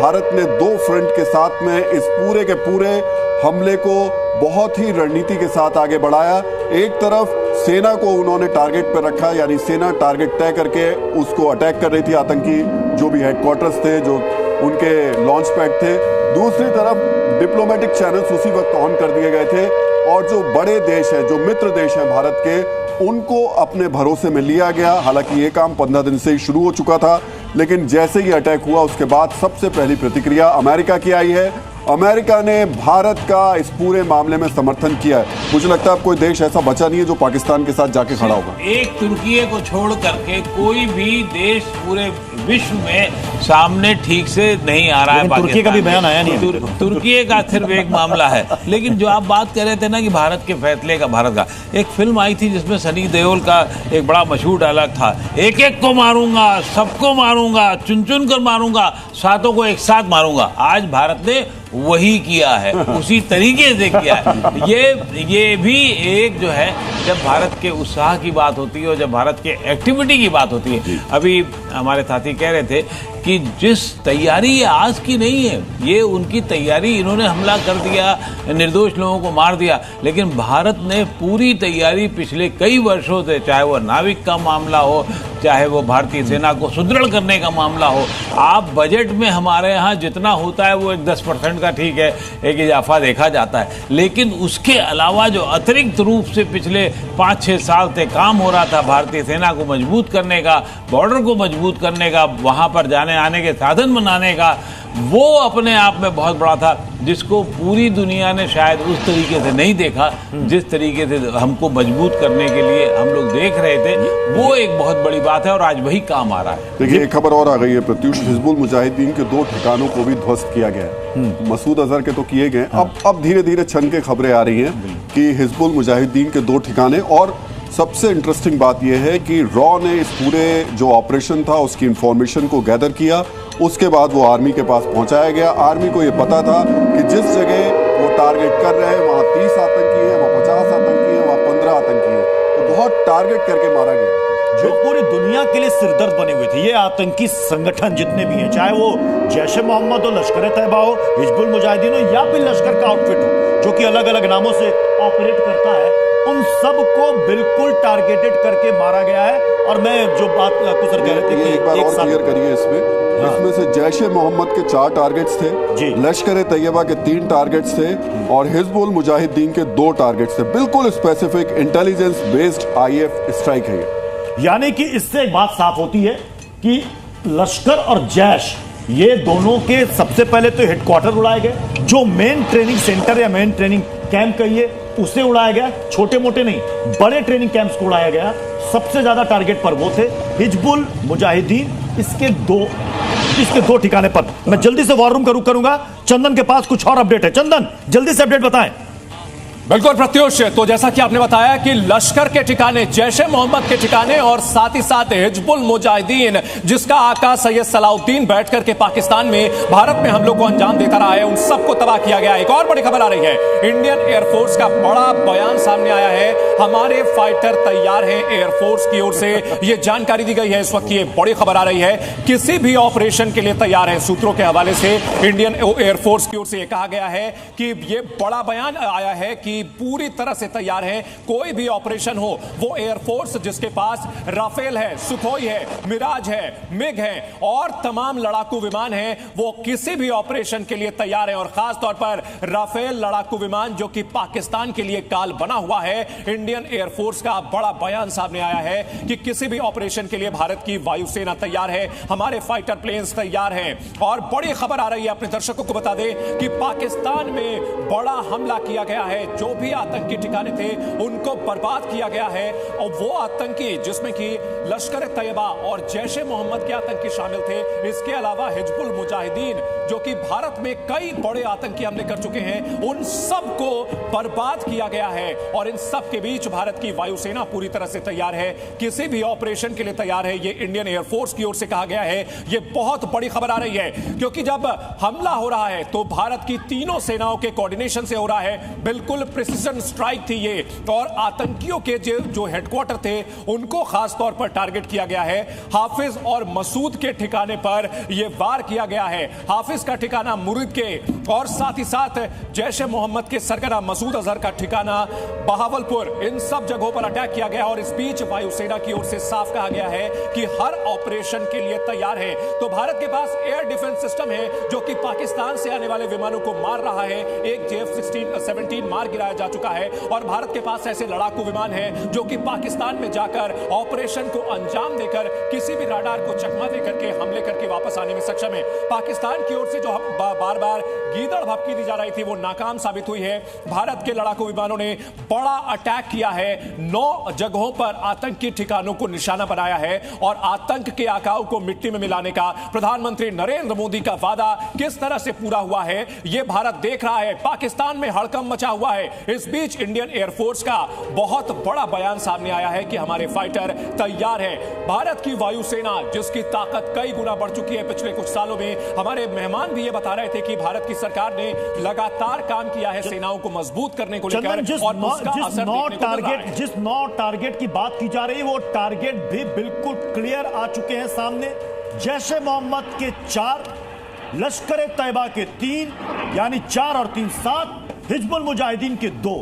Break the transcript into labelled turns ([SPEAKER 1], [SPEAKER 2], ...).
[SPEAKER 1] भारत ने दो फ्रंट के साथ में इस पूरे के पूरे हमले को बहुत ही रणनीति के साथ आगे बढ़ाया। एक तरफ सेना को उन्होंने टारगेट पर रखा, यानी सेना टारगेट तय करके उसको अटैक कर रही थी, आतंकी जो भी हेडक्वार्टर्स थे, जो उनके लॉन्च पैड थे। दूसरी तरफ डिप्लोमेटिक चैनल्स उसी वक्त ऑन कर दिए गए थे और जो बड़े देश हैं, जो मित्र देश हैं भारत के, उनको अपने भरोसे में लिया गया। हालांकि ये काम 15 दिन से ही शुरू हो चुका था, लेकिन जैसे ही अटैक हुआ उसके बाद सबसे पहली प्रतिक्रिया अमेरिका की आई है। अमेरिका ने भारत का इस पूरे मामले में समर्थन किया है। मुझे लगता है अब कोई देश ऐसा बचा नहीं है जो पाकिस्तान के साथ जाके खड़ा होगा।
[SPEAKER 2] एक तुर्की को छोड़ करके कोई भी देश पूरे विश्व में सामने ठीक से नहीं आ रहा है।
[SPEAKER 3] तुर्की का भी बयान आया नहीं।
[SPEAKER 2] तुर्की का सिर्फ एक मामला है। लेकिन जो आप बात कर रहे थे ना कि भारत के फैसले का, भारत का एक फिल्म आई थी जिसमें सनी देओल का एक बड़ा मशहूर डायलॉग था, एक एक को मारूंगा, सबको मारूंगा, चुन चुन कर मारूंगा, सातों को एक साथ मारूंगा। आज भारत ने वही किया है, उसी तरीके से किया है। ये भी एक जो है, जब भारत के उत्साह की बात होती है और जब भारत के एक्टिविटी की बात होती है, अभी हमारे साथी कह रहे थे कि जिस तैयारी ये आज की नहीं है, ये उनकी तैयारी, इन्होंने हमला कर दिया, निर्दोष लोगों को मार दिया, लेकिन भारत ने पूरी तैयारी पिछले कई वर्षों से, चाहे वो नाविक का मामला हो, चाहे वो भारतीय सेना को सुदृढ़ करने का मामला हो। आप बजट में हमारे यहाँ जितना होता है वो एक 10% का ठीक है, एक इजाफा देखा जाता है, लेकिन उसके अलावा जो अतिरिक्त रूप से पिछले 5-6 साल से काम हो रहा था भारतीय सेना को मजबूत करने का, बॉर्डर को मजबूत करने का, वहाँ पर जाने आने के साधन बनाने का, वो अपने आप में बहुत बड़ा था, जिसको पूरी दुनिया ने शायद उस तरीके से नहीं देखा जिस तरीके से हमको मजबूत करने के लिए हम लोग देख रहे थे। वो एक बहुत बड़ी बात है और आज वही काम आ रहा है।
[SPEAKER 1] देखिए, एक खबर और आ गई है प्रत्युष, हिजबुल मुजाहिदीन के 2 ठिकानों को भी ध्वस्त किया गया है। मसूद अजहर के तो किए गए, अब धीरे धीरे छन के खबरें आ रही हैं कि हिजबुल मुजाहिदीन के 2 ठिकाने। और सबसे इंटरेस्टिंग बात यह है कि रॉ ने इस पूरे जो ऑपरेशन था उसकी इंफॉर्मेशन को गैदर किया, उसके बाद वो आर्मी के पास पहुंचाया गया। आर्मी को ये पता था कि जिस जगह वो टारगेट कर रहे हैं वहां 30 आतंकी हैं, वहां 50 आतंकी हैं, वहां 15 आतंकी हैं, तो बहुत टारगेट करके मारा गया।
[SPEAKER 3] जो पूरी दुनिया के लिए सिरदर्द बने हुए थे ये आतंकी संगठन जितने भी हैं, चाहे वो जैश ए मोहम्मद हो, लश्कर तैयबा हो, हिजबुल मुजाहिदीन हो, या फिर लश्कर का आउटफिट हो जो कि अलग अलग नामों से ऑपरेट करता है, उन सब को बिल्कुल टारगेटेड करके मारा गया है। और मैं जो बात आपको सर कह रहे थे कि
[SPEAKER 1] एक बार और क्लियर करिए इसमें से जैश ए मोहम्मद के 4 टारगेट्स थे, लश्कर तैयबा के 3 टारगेट्स थे और हिजबुल मुजाहिदीन के 2 टारगेट्स थे। बिल्कुल specific intelligence based if strike है ये।
[SPEAKER 3] यानी कि इससे एक बात साफ होती है कि लश्कर और जैश, ये दोनों के सबसे पहले तो हेडक्वार्टर उड़ाए गए, जो मेन ट्रेनिंग सेंटर या मेन ट्रेनिंग कैंप कहिए उसे उड़ाया गया, छोटे मोटे नहीं बड़े ट्रेनिंग कैंप्स को उड़ाया गया। सबसे ज्यादा टारगेट पर वो थे हिजबुल मुजाहिदीन, इसके दो ठिकाने पर। मैं जल्दी से वॉर रूम का रुख करूंगा, चंदन के पास कुछ और अपडेट है। चंदन, जल्दी से अपडेट बताएं।
[SPEAKER 4] बिल्कुल प्रत्युष, तो जैसा कि आपने बताया कि लश्कर के ठिकाने, जैश ए मोहम्मद के ठिकाने और साथ ही साथ हिजबुल मुजाहिदीन, जिसका आका सैयद सलाउद्दीन बैठ करके पाकिस्तान में भारत में हमलों को अंजाम देता रहा है, उन सबको तबाह किया गया। एक और बड़ी खबर आ रही है, इंडियन एयरफोर्स का बड़ा बयान सामने आया है। हमारे फाइटर तैयार हैं, एयरफोर्स की ओर से यह जानकारी दी गई है। इस वक्त ये बड़ी खबर आ रही है, किसी भी ऑपरेशन के लिए तैयार है। सूत्रों के हवाले से इंडियन एयरफोर्स की ओर से यह कहा गया है कि यह बड़ा बयान आया है कि पूरी तरह से तैयार है। कोई भी ऑपरेशन हो, वो एयरफोर्स जिसके पास राफेल है, सुखोई है, मिराज है, मिग है और तमाम लड़ाकू विमान है, वो किसी भी ऑपरेशन के लिए तैयार है। और खास तौर पर राफेल लड़ाकू विमान जो कि पाकिस्तान के लिए काल बना हुआ है। इंडियन एयरफोर्स का बड़ा बयान सामने आया है कि किसी भी ऑपरेशन के लिए भारत की वायुसेना तैयार है, हमारे फाइटर प्लेन्स तैयार हैं। और बड़ी खबर आ रही है, अपने दर्शकों को बता दें कि पाकिस्तान में बड़ा हमला किया गया है। जो भी आतंकी ठिकाने थे उनको बर्बाद किया गया है। और वो आतंकी जिसमें कि लश्कर तैयबा और जैश ए मोहम्मद के आतंकी शामिल थे, इसके अलावा हिजबुल मुजाहिदीन जो कि भारत में कई बड़े आतंकी हमले कर चुके हैं, उन सब को बर्बाद किया गया है। और इन सब के बीच भारत की वायुसेना पूरी तरह से तैयार है, किसी भी ऑपरेशन के लिए तैयार है। ये इंडियन एयरफोर्स की ओर से कहा गया है। ये बहुत बड़ी खबर आ रही है क्योंकि जब हमला हो रहा है तो भारत की तीनों सेनाओं के कोऑर्डिनेशन से हो रहा है, बिल्कुल प्रिसीजन स्ट्राइक थी ये, और आतंकियों के जो हेडक्वार्टर थे उनको खास तौर पर टारगेट किया गया है। हाफिज और मसूद के ठिकाने पर यह वार किया गया है। हाफिज का ठिकाना मुरीद के और साथ ही साथ जैश ए मोहम्मद के सरगना मसूद अजहर का ठिकाना बहावलपुर, इन सब जगहों पर अटैक किया गया। और इस बीच वायुसेना की ओर से साफ कहा गया है कि हर ऑपरेशन के लिए तैयार है। तो भारत के पास एयर डिफेंस सिस्टम है जो कि पाकिस्तान से आने वाले विमानों को मार रहा है। एक JF-17 मार गिराया जा चुका है और भारत के पास ऐसे लड़ाकू विमान है जो कि पाकिस्तान में जाकर ऑपरेशन को अंजाम देकर किसी भी राडार को चकमा देकर के हमले करके वापस आने में सक्षम है। पाकिस्तान की ओर से जो बार बार गीदड़ भपकी दी जा रही थी वो नाकाम साबित हुई है। भारत के लड़ाकू विमानों ने बड़ा अटैक किया है, 9 जगहों पर आतंकी ठिकानों को निशाना बनाया है और आतंक के आकाओं को मिट्टी में मिलाने का प्रधानमंत्री नरेंद्र मोदी का वादा किस तरह से पूरा हुआ है यह भारत देख रहा है। पाकिस्तान में हड़कंप मचा हुआ है। इस बीच इंडियन एयरफोर्स का बहुत बड़ा बयान सामने आया है कि हमारे फाइटर तैयार है। भारत की वायुसेना जिसकी ताकत कई गुना बढ़ चुकी है पिछले कुछ सालों में, हमारे मेहमान भी ये बता रहे थे कि भारत की सरकार ने लगातार काम किया है सेनाओं को मजबूत करने को लेकर, और उसका असर देखने को मिल रहा है।
[SPEAKER 3] जिस 9 टारगेट की बात की जा रही है वो टारगेट भी बिल्कुल क्लियर आ चुके हैं सामने। जैश ए मोहम्मद के 4, लश्कर ए तैयबा के 3, यानी 4 और 3 7, हिजबुल मुजाहिदीन के 2।